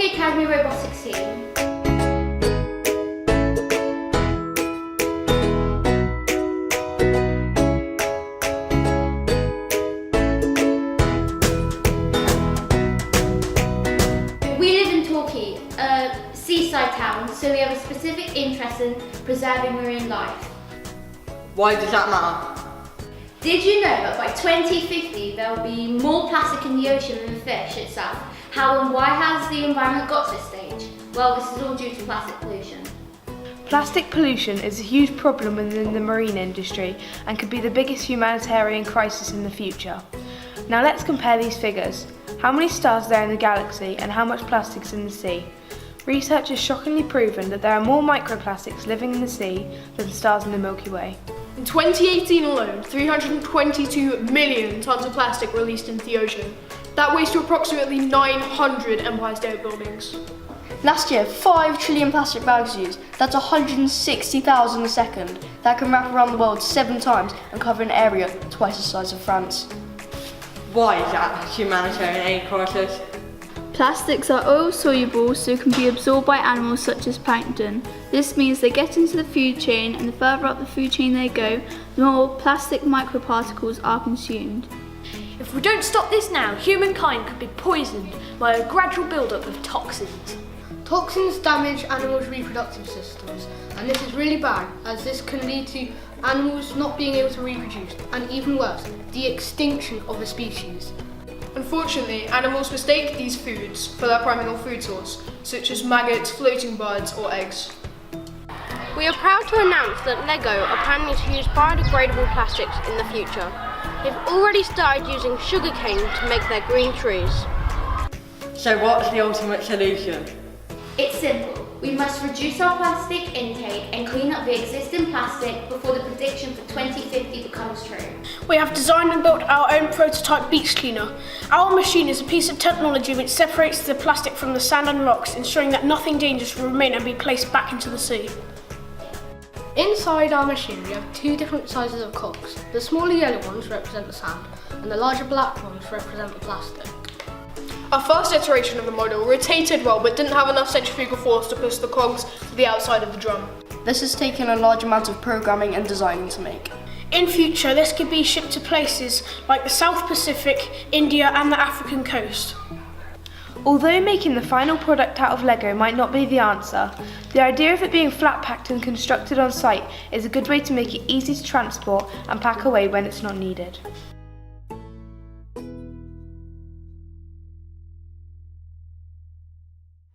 the Academy Robotics team. We live in Torquay, a seaside town, so we have a specific interest in preserving marine life. Why does that matter? Did you know that by 2050 there will be more plastic in the ocean than the fish itself? How and why has the environment got to this stage? Well, this is all due to plastic pollution. Plastic pollution is a huge problem within the marine industry and could be the biggest humanitarian crisis in the future. Now let's compare these figures. How many stars are there in the galaxy and how much plastic is in the sea? Research has shockingly proven that there are more microplastics living in the sea than stars in the Milky Way. In 2018 alone, 322 million tonnes of plastic were released into the ocean. That weighs to approximately 900 Empire State Buildings. Last year, 5 trillion plastic bags used. That's 160,000 a second. That can wrap around the world 7 times and cover an area twice the size of France. Why is that a humanitarian aid crisis? Plastics are oil-soluble, so can be absorbed by animals such as plankton. This means they get into the food chain, and the further up the food chain they go, the more plastic microparticles are consumed. If we don't stop this now, humankind could be poisoned by a gradual build-up of toxins. Toxins damage animals' reproductive systems, and this is really bad as this can lead to animals not being able to reproduce, and even worse, the extinction of a species. Unfortunately, animals mistake these foods for their primal food source, such as maggots, floating buds or eggs. We are proud to announce that LEGO are planning to use biodegradable plastics in the future. They've already started using sugarcane to make their green trees. So what's the ultimate solution? It's simple. We must reduce our plastic intake and clean up the existing plastic before the prediction for 2050 becomes true. We have designed and built our own prototype beach cleaner. Our machine is a piece of technology which separates the plastic from the sand and rocks, ensuring that nothing dangerous will remain and be placed back into the sea. Inside our machine we have 2 different sizes of cogs. The smaller yellow ones represent the sand and the larger black ones represent the plastic. Our first iteration of the model rotated well but didn't have enough centrifugal force to push the cogs to the outside of the drum. This has taken a large amount of programming and designing to make. In future, this could be shipped to places like the South Pacific, India and the African coast. Although making the final product out of Lego might not be the answer, the idea of it being flat packed and constructed on site is a good way to make it easy to transport and pack away when it's not needed.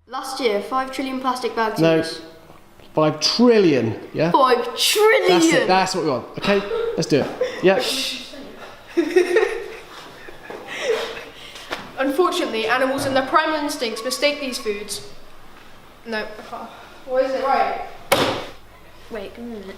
Last year, 5 trillion plastic bags No, used. 5 trillion, yeah? 5 trillion! That's it, that's what we want. Okay, let's do it. Yeah. Unfortunately, animals and their primal instincts mistake these foods. No, what is it right? Wait a minute.